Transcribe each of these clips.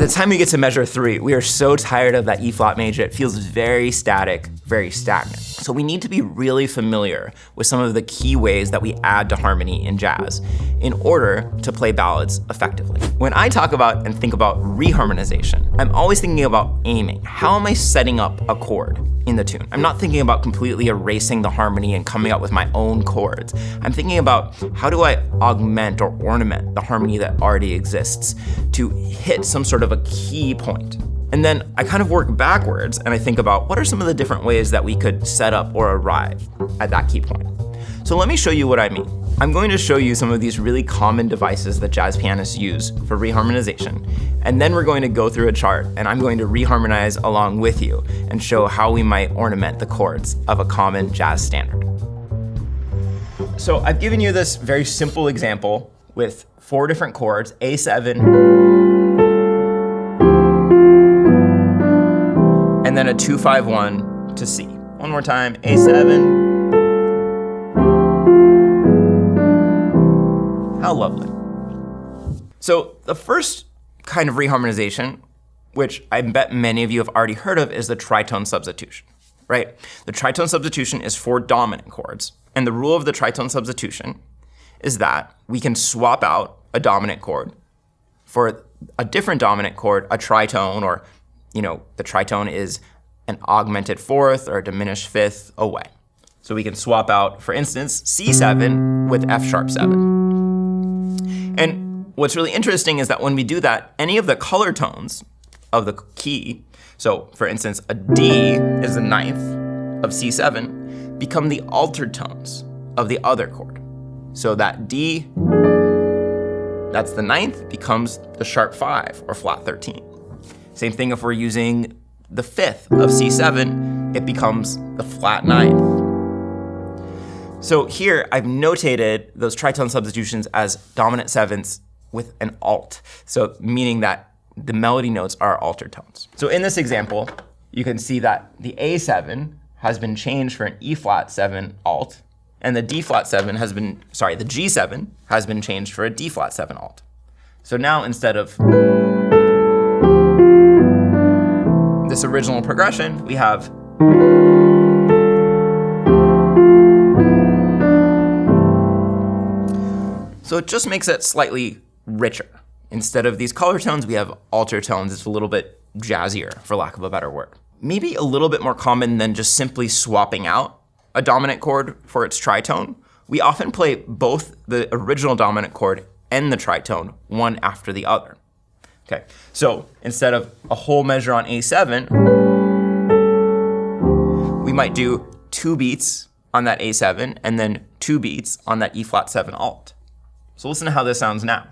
the time we get to measure 3, we are so tired of that E flat major. It feels very static, very stagnant. So we need to be really familiar with some of the key ways that we add to harmony in jazz in order to play ballads effectively. When I talk about and think about reharmonization, I'm always thinking about aiming. How am I setting up a chord in the tune? I'm not thinking about completely erasing the harmony and coming up with my own chords. I'm thinking about how do I augment or ornament the harmony that already exists to hit some sort of a key point. And then I kind of work backwards and I think about what are some of the different ways that we could set up or arrive at that key point. So let me show you what I mean. I'm going to show you some of these really common devices that jazz pianists use for reharmonization, and then we're going to go through a chart and I'm going to reharmonize along with you and show how we might ornament the chords of a common jazz standard. So I've given you this very simple example with 4 different chords, A7, and then a 2-5-1 to C. One more time, A7. How lovely. So the first kind of reharmonization, which I bet many of you have already heard of, is the tritone substitution, right? The tritone substitution is 4 dominant chords. And the rule of the tritone substitution is that we can swap out a dominant chord for a different dominant chord, a tritone, or the tritone is an augmented 4th or a diminished 5th away. So we can swap out, for instance, C7 with F sharp 7. And what's really interesting is that when we do that, any of the color tones of the key, so for instance, a D is the 9th of C7, become the altered tones of the other chord. So that D, that's the 9th, becomes the sharp 5 or flat 13. Same thing if we're using the 5th of C7, it becomes the flat 9th. So here I've notated those tritone substitutions as dominant 7ths with an alt. So meaning that the melody notes are altered tones. So in this example, you can see that the A7 has been changed for an E flat 7 alt, and the D flat 7 has been, the G7 has been changed for a D flat 7 alt. So now instead of this original progression, we have so it just makes it slightly richer. Instead of these color tones, we have alter tones. It's a little bit jazzier, for lack of a better word. Maybe a little bit more common than just simply swapping out a dominant chord for its tritone. We often play both the original dominant chord and the tritone, one after the other. Okay, so instead of a whole measure on A7, we might do 2 beats on that A7 and then 2 beats on that E flat 7 alt. So listen to how this sounds now.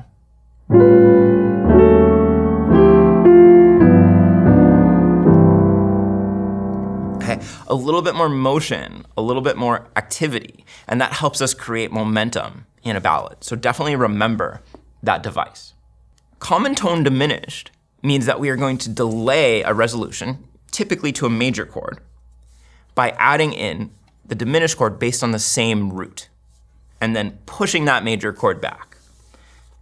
Okay, a little bit more motion, a little bit more activity, and that helps us create momentum in a ballad. So definitely remember that device. Common tone diminished means that we are going to delay a resolution, typically to a major chord, by adding in the diminished chord based on the same root, and then pushing that major chord back.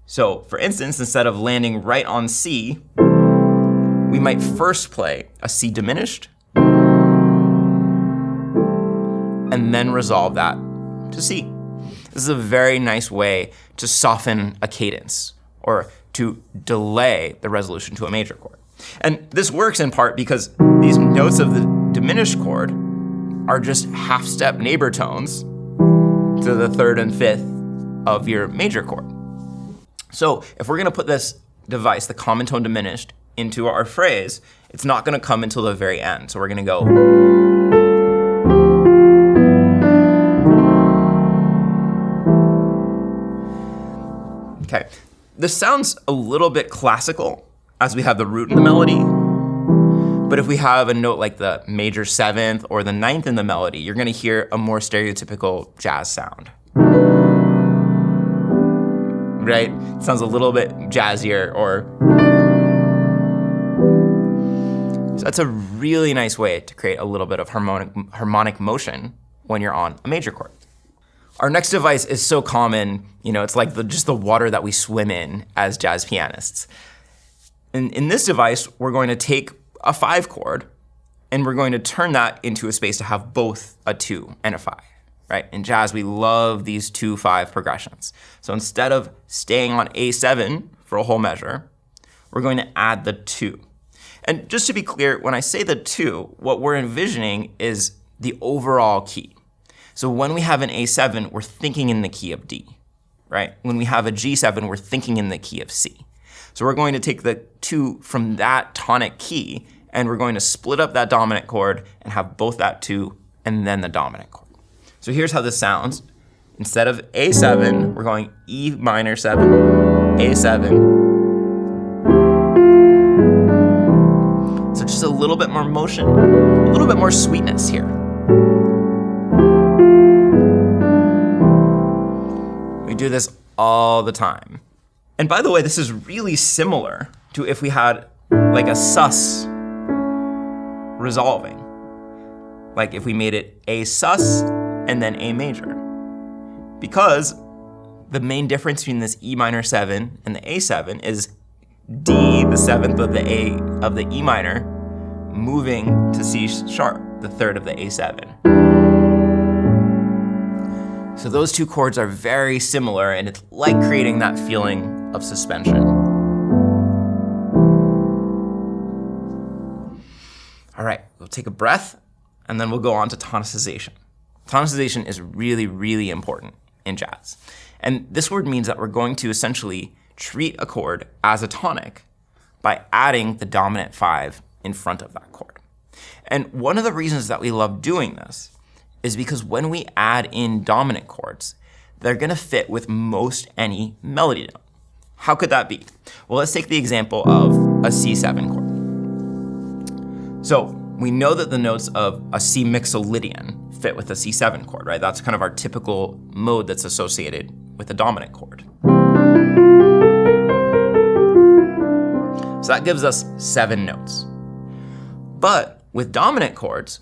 So for instance, instead of landing right on C, we might first play a C diminished, and then resolve that to C. This is a very nice way to soften a cadence, or to delay the resolution to a major chord. And this works in part because these notes of the diminished chord are just half-step neighbor tones to the 3rd and 5th of your major chord. So if we're gonna put this device, the common tone diminished, into our phrase, it's not gonna come until the very end. So we're gonna go. Okay, this sounds a little bit classical as we have the root in the melody, but if we have a note like the major 7th or the 9th in the melody, you're gonna hear a more stereotypical jazz sound. Right? It sounds a little bit jazzier, or so that's a really nice way to create a little bit of harmonic motion when you're on a major chord. Our next device is so common, it's like just the water that we swim in as jazz pianists. In this device, we're going to take a 5 chord and we're going to turn that into a space to have both a 2 and a 5, right? In jazz, we love these 2-5 progressions. So instead of staying on A7 for a whole measure, we're going to add the 2. And just to be clear, when I say the 2, what we're envisioning is the overall key. So when we have an A7, we're thinking in the key of D, right? When we have a G7, we're thinking in the key of C. So we're going to take the 2 from that tonic key, and we're going to split up that dominant chord and have both that 2 and then the dominant chord. So here's how this sounds. Instead of A7, we're going E minor 7, A7. So just a little bit more motion, a little bit more sweetness here. We do this all the time. And by the way, this is really similar to if we had like a sus resolving. Like if we made it A sus and then A major. Because the main difference between this E minor 7 and the A7 is D, the 7th of the E minor, moving to C sharp, the 3rd of the A7. So those 2 chords are very similar, and it's like creating that feeling of suspension. All right, we'll take a breath, and then we'll go on to tonicization. Tonicization is really, really important in jazz. And this word means that we're going to essentially treat a chord as a tonic by adding the dominant 5 in front of that chord. And one of the reasons that we love doing this is because when we add in dominant chords, they're gonna fit with most any melody note. How could that be? Well, let's take the example of a C7 chord. So we know that the notes of a C mixolydian fit with a C7 chord, right? That's kind of our typical mode that's associated with a dominant chord. So that gives us 7 notes. But with dominant chords,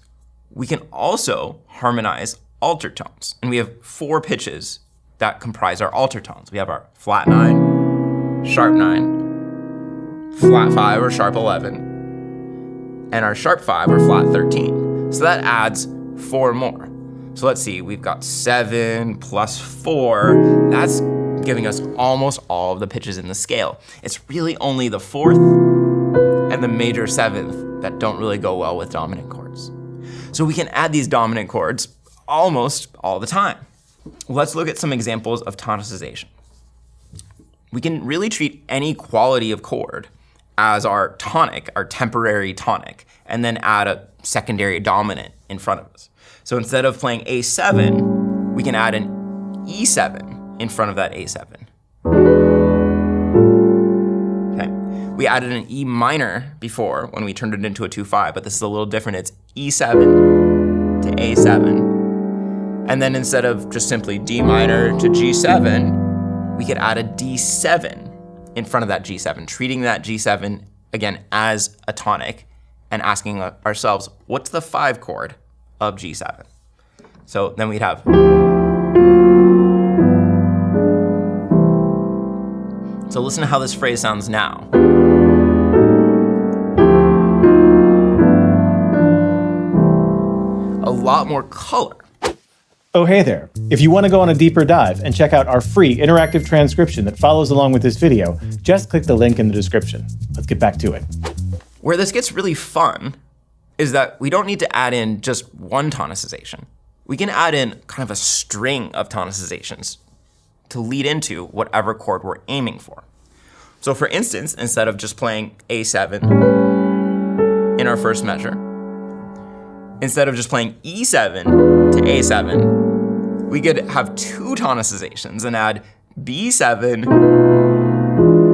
we can also harmonize alter tones. And we have 4 pitches that comprise our alter tones. We have our flat 9, sharp 9, flat 5 or sharp 11, and our sharp 5 or flat 13. So that adds 4 more. So let's see, we've got 7 plus 4. That's giving us almost all of the pitches in the scale. It's really only the 4th and the major 7th that don't really go well with dominant chords. So we can add these dominant chords almost all the time. Let's look at some examples of tonicization. We can really treat any quality of chord as our tonic, our temporary tonic, and then add a secondary dominant in front of us. So instead of playing A7, we can add an E7 in front of that A7. Okay. We added an E minor before when we turned it into a 2-5, but this is a little different. It's E7 to A7. And then instead of just simply D minor to G7, we could add a D7 in front of that G7, treating that G7, again, as a tonic and asking ourselves, what's the 5 chord of G7? So then we'd have. So listen to how this phrase sounds now. A lot more color. Oh, hey there. If you want to go on a deeper dive and check out our free interactive transcription that follows along with this video, just click the link in the description. Let's get back to it. Where this gets really fun is that we don't need to add in just one tonicization. We can add in kind of a string of tonicizations to lead into whatever chord we're aiming for. So for instance, instead of just playing A7 in our first measure, instead of just playing E7 to A7, we could have 2 tonicizations and add B7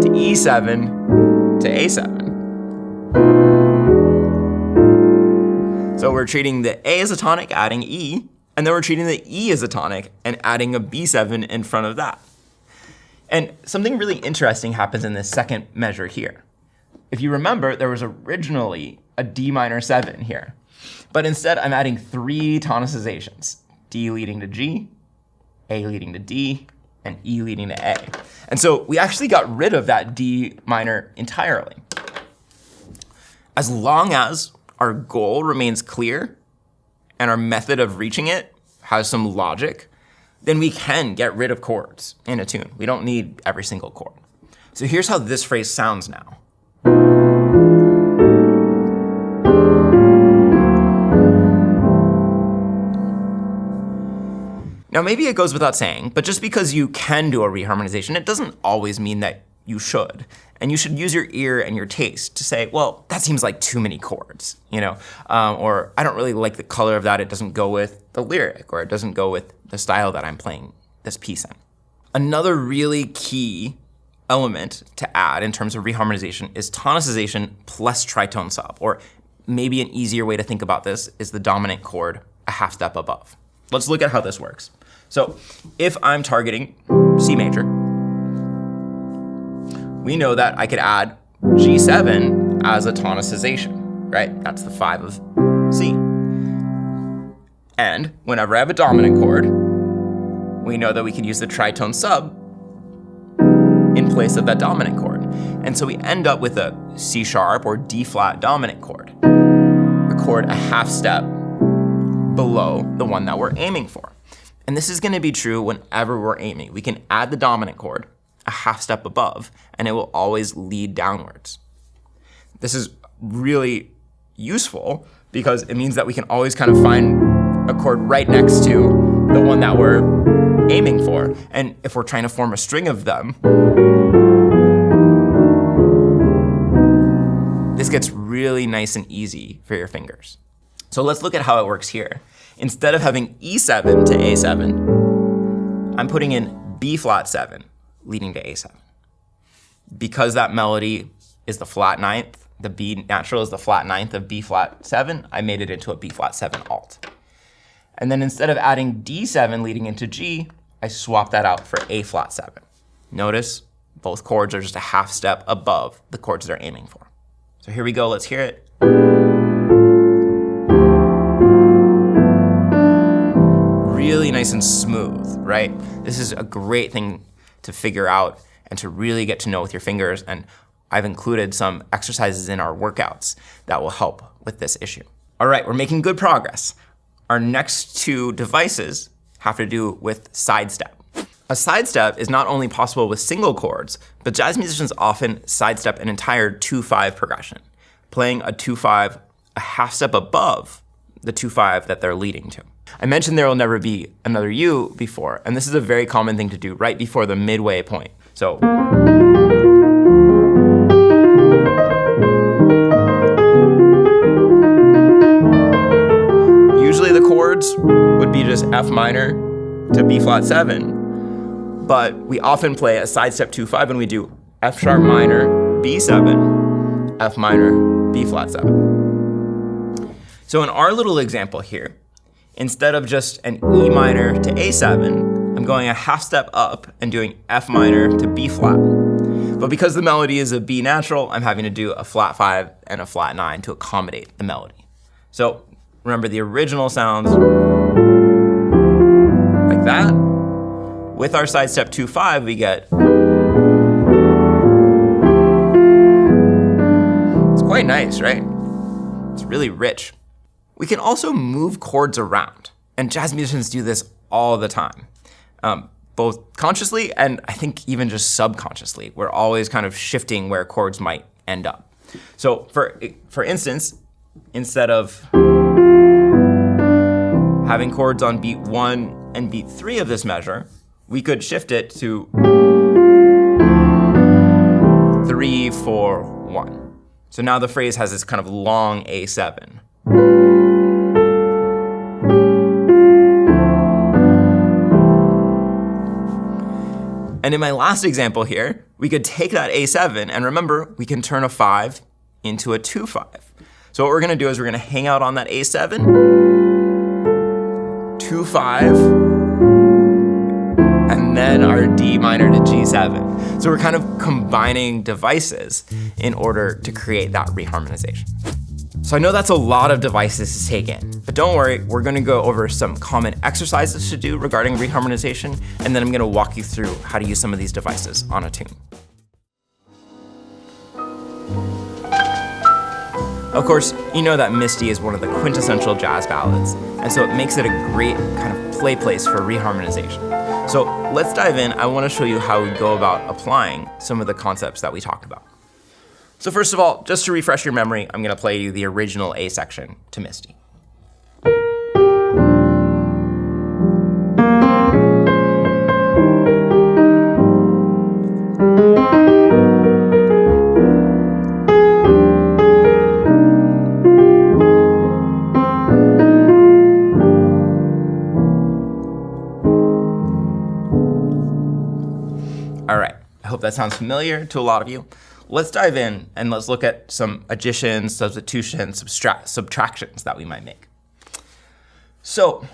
to E7 to A7. So we're treating the A as a tonic, adding E, and then we're treating the E as a tonic and adding a B7 in front of that. And something really interesting happens in this second measure here. If you remember, there was originally a D minor 7 here. But instead, I'm adding 3 tonicizations. D leading to G, A leading to D, and E leading to A. And so we actually got rid of that D minor entirely. As long as our goal remains clear and our method of reaching it has some logic, then we can get rid of chords in a tune. We don't need every single chord. So here's how this phrase sounds now. Now, maybe it goes without saying, but just because you can do a reharmonization, it doesn't always mean that you should. And you should use your ear and your taste to say, well, that seems like too many chords, or I don't really like the color of that. It doesn't go with the lyric, or it doesn't go with the style that I'm playing this piece in. Another really key element to add in terms of reharmonization is tonicization plus tritone sub, or maybe an easier way to think about this is the dominant chord a half step above. Let's look at how this works. So if I'm targeting C major, we know that I could add G7 as a tonicization, right? That's the 5 of C. And whenever I have a dominant chord, we know that we can use the tritone sub in place of that dominant chord. And so we end up with a C sharp or D flat dominant chord, a chord a half step below the one that we're aiming for. And this is going to be true whenever we're aiming. We can add the dominant chord a half step above, and it will always lead downwards. This is really useful because it means that we can always kind of find a chord right next to the one that we're aiming for. And if we're trying to form a string of them, this gets really nice and easy for your fingers. So let's look at how it works here. Instead of having E7 to A7, I'm putting in B flat 7, leading to A7. Because that melody is the flat ninth, the B natural is the flat ninth of B flat 7, I made it into a B flat 7 alt. And then instead of adding D7 leading into G, I swap that out for A flat 7. Notice both chords are just a half step above the chords they're aiming for. So here we go, let's hear it. Really nice and smooth, right? This is a great thing to figure out and to really get to know with your fingers. And I've included some exercises in our workouts that will help with this issue. All right, we're making good progress. Our next two devices have to do with sidestep. A sidestep is not only possible with single chords, but jazz musicians often sidestep an entire 2-5 progression, playing a 2-5 a half step above the 2-5 that they're leading to. I mentioned there will never be another U before, and this is a very common thing to do right before the midway point. So usually the chords would be just F minor to B flat 7, but we often play a sidestep 2-5 and we do F sharp minor, B7, F minor, B flat 7. So in our little example here, instead of just an E minor to A7, I'm going a half step up and doing F minor to B flat. But because the melody is a B natural, I'm having to do a flat 5 and a flat 9 to accommodate the melody. So remember, the original sounds like that. With our sidestep 2-5, we get, it's quite nice, right? It's really rich. We can also move chords around, and jazz musicians do this all the time, both consciously and I think even just subconsciously. We're always kind of shifting where chords might end up. So for instance, instead of having chords on beat 1 and beat 3 of this measure, we could shift it to 3, 4, 1. So now the phrase has this kind of long A7. And in my last example here, we could take that A7, and remember, we can turn a 5 into a 2-5. So what we're gonna do is we're gonna hang out on that A7, 2-5, and then our D minor to G7. So we're kind of combining devices in order to create that reharmonization. So I know that's a lot of devices to take in, but don't worry, we're gonna go over some common exercises to do regarding reharmonization, and then I'm gonna walk you through how to use some of these devices on a tune. Of course, you know that Misty is one of the quintessential jazz ballads, and so it makes it a great kind of play place for reharmonization. So let's dive in. I want to show you how we go about applying some of the concepts that we talked about. So first of all, just to refresh your memory, I'm going to play you the original A section to Misty. All right, I hope that sounds familiar to a lot of you. Let's dive in and let's look at some additions, substitutions, subtractions that we might make. So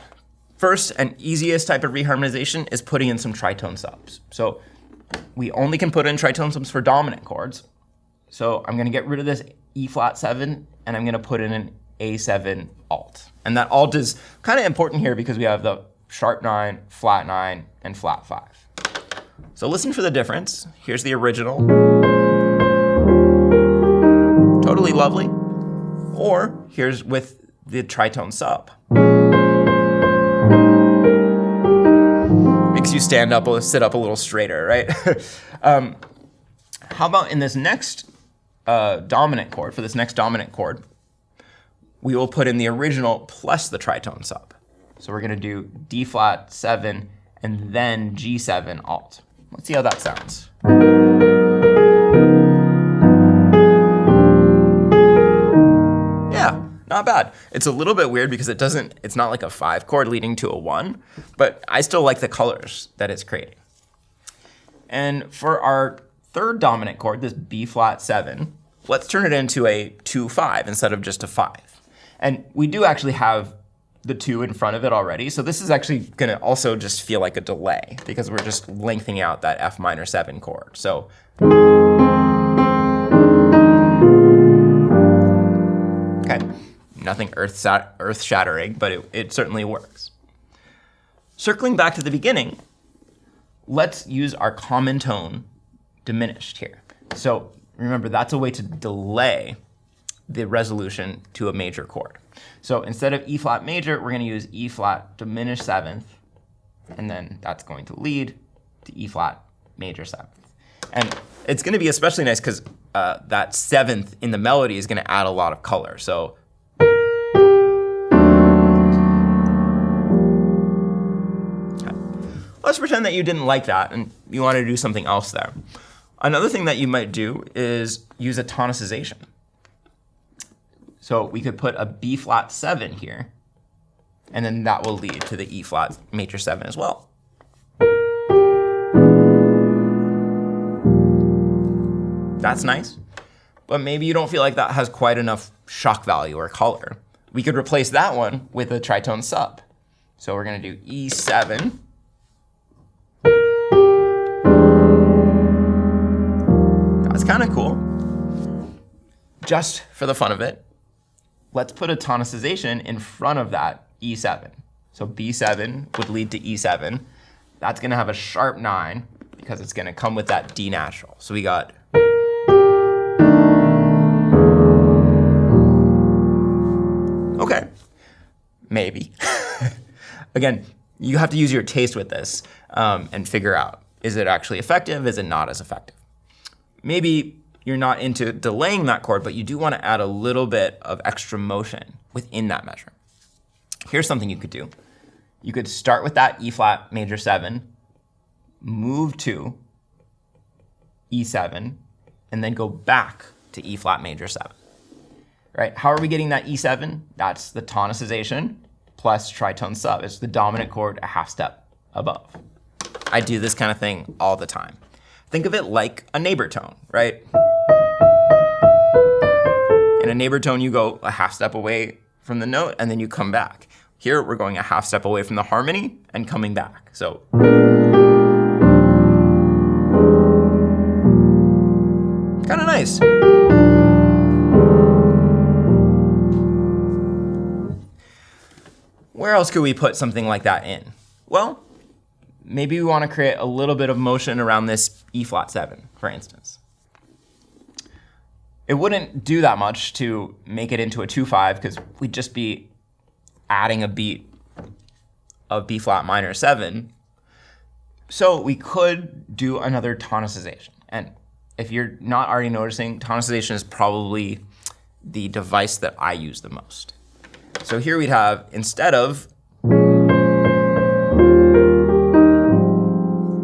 first and easiest type of reharmonization is putting in some tritone subs. So we only can put in tritone subs for dominant chords. So I'm gonna get rid of this E flat 7 and I'm gonna put in an A7 alt. And that alt is kind of important here because we have the sharp 9, flat 9, and flat 5. So listen for the difference. Here's the original. Totally lovely. Or here's with the tritone sub. Makes you stand up or sit up a little straighter, right? How about in this next dominant chord, for this next dominant chord, we will put in the original plus the tritone sub. So we're gonna do D flat 7 and then G7 alt. Let's see how that sounds. Yeah, not bad. It's a little bit weird because it's not like a 5 chord leading to a 1, but I still like the colors that it's creating. And for our third dominant chord, this B flat 7, let's turn it into a 2-5 instead of just a 5. And we do actually have the 2 in front of it already. So this is actually gonna also just feel like a delay because we're just lengthening out that F minor 7 chord. So okay, nothing earth-shattering, but it certainly works. Circling back to the beginning, let's use our common tone diminished here. So remember, that's a way to delay the resolution to a major chord. So instead of E flat major, we're going to use E flat diminished 7th, and then that's going to lead to E flat major 7th. And it's going to be especially nice because that 7th in the melody is going to add a lot of color. So okay. Let's pretend that you didn't like that and you want to do something else there. Another thing that you might do is use a tonicization. So we could put a B flat 7 here, and then that will lead to the E flat major 7 as well. That's nice, but maybe you don't feel like that has quite enough shock value or color. We could replace that one with a tritone sub. So we're gonna do E7. That's kind of cool. Just for the fun of it, let's put a tonicization in front of that E7. So B7 would lead to E7. That's gonna have a sharp 9 because it's gonna come with that D natural. So we got okay, maybe. Again, you have to use your taste with this and figure out, is it actually effective? Is it not as effective? Maybe you're not into delaying that chord, but you do want to add a little bit of extra motion within that measure. Here's something you could do. You could start with that E flat major 7, move to E7, and then go back to E flat major 7. Right? How are we getting that E7? That's the tonicization plus tritone sub. It's the dominant chord a half step above. I do this kind of thing all the time. Think of it like a neighbor tone, right? In a neighbor tone, you go a half step away from the note and then you come back. Here, we're going a half step away from the harmony and coming back. So kind of nice. Where else could we put something like that in? Well, maybe we want to create a little bit of motion around this E flat 7, for instance. It wouldn't do that much to make it into a 2/5 because we'd just be adding a beat of B flat minor 7. So we could do another tonicization. And if you're not already noticing, tonicization is probably the device that I use the most. So here we'd have, instead of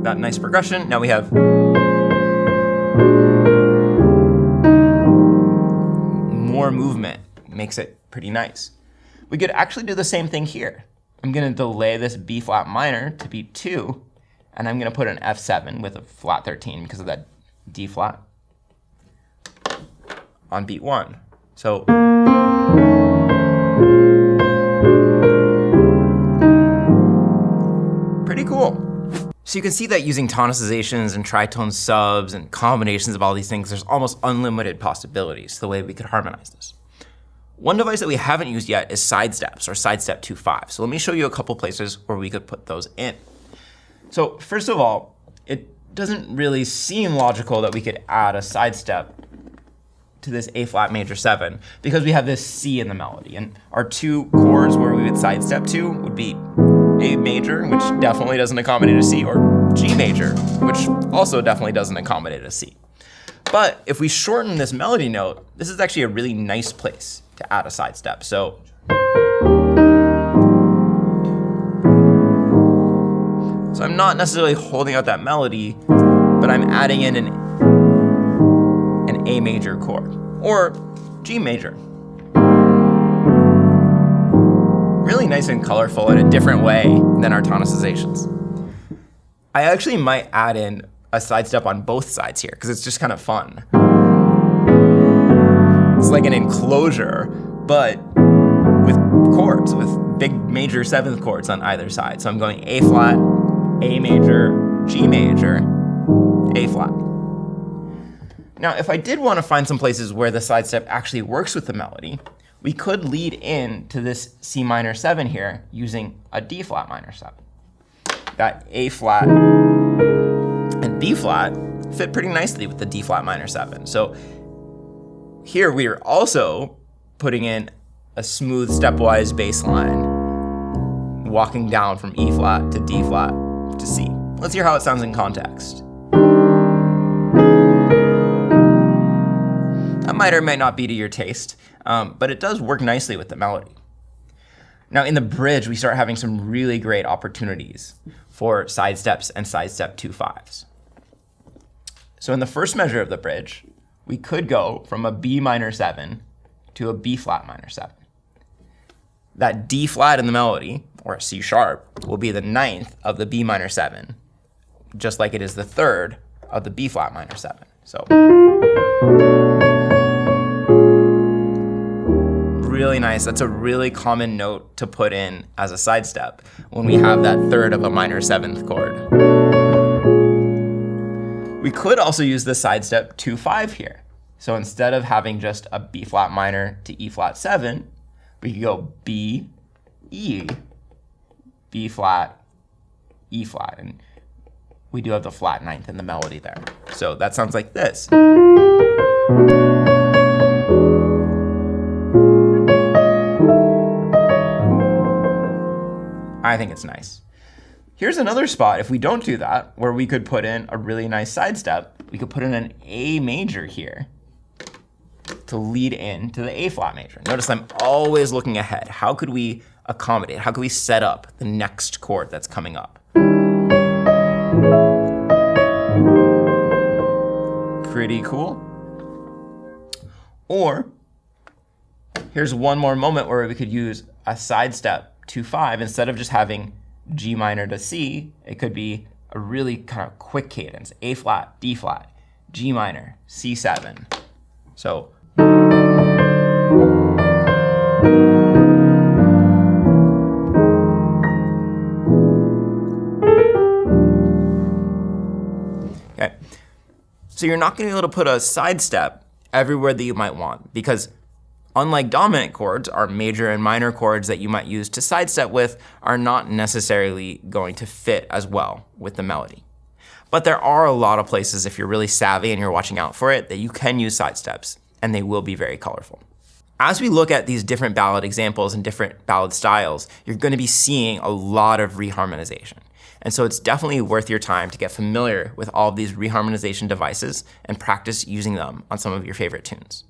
that nice progression, now we have more movement. Makes it pretty nice. We could actually do the same thing here. I'm going to delay this B flat minor to beat 2, and I'm going to put an F7 with a flat 13 because of that D flat on beat 1. So pretty cool. So you can see that using tonicizations and tritone subs and combinations of all these things, there's almost unlimited possibilities the way we could harmonize this. One device that we haven't used yet is sidesteps, or sidestep 2/5. So let me show you a couple places where we could put those in. So first of all, it doesn't really seem logical that we could add a sidestep to this A flat major 7 because we have this C in the melody, and our 2 chords where we would sidestep to would be A major, which definitely doesn't accommodate a C, or G major, which also definitely doesn't accommodate a C. But if we shorten this melody note, this is actually a really nice place to add a sidestep. So I'm not necessarily holding out that melody, but I'm adding in an A major chord, or G major. Really nice and colorful in a different way than our tonicizations. I actually might add in a sidestep on both sides here, because it's just kind of fun. It's like an enclosure, but with chords, with big major 7th chords on either side. So I'm going A flat, A major, G major, A flat. Now, if I did want to find some places where the sidestep actually works with the melody, we could lead in to this C minor 7 here using a D flat minor 7. That A flat and B flat fit pretty nicely with the D flat minor 7. So here we are also putting in a smooth stepwise bass line, walking down from E flat to D flat to C. Let's hear how it sounds in context. That might or might not be to your taste, but it does work nicely with the melody. Now in the bridge, we start having some really great opportunities for sidesteps and sidestep 2/5s. So in the first measure of the bridge, we could go from a B minor 7 to a B flat minor 7. That D flat in the melody, or a C sharp, will be the 9th of the B minor 7, just like it is the 3rd of the B flat minor 7. So really nice. That's a really common note to put in as a sidestep when we have that 3rd of a minor 7th chord. We could also use the sidestep 2/5 here. So instead of having just a B flat minor to E flat 7, we could go B, E, B flat, E flat. And we do have the flat 9th in the melody there. So that sounds like this. I think it's nice. Here's another spot, if we don't do that, where we could put in a really nice sidestep. We could put in an A major here to lead in to the A flat major. Notice I'm always looking ahead. How could we accommodate? How could we set up the next chord that's coming up? Pretty cool. Or here's one more moment where we could use a sidestep 2/5. Instead of just having G minor to C, it could be a really kind of quick cadence. A flat, D flat, G minor, C7. So okay. So you're not going to be able to put a sidestep everywhere that you might want, because unlike dominant chords, our major and minor chords that you might use to sidestep with are not necessarily going to fit as well with the melody. But there are a lot of places, if you're really savvy and you're watching out for it, that you can use sidesteps. and they will be very colorful. As we look at these different ballad examples and different ballad styles, you're going to be seeing a lot of reharmonization. And so it's definitely worth your time to get familiar with all of these reharmonization devices and practice using them on some of your favorite tunes.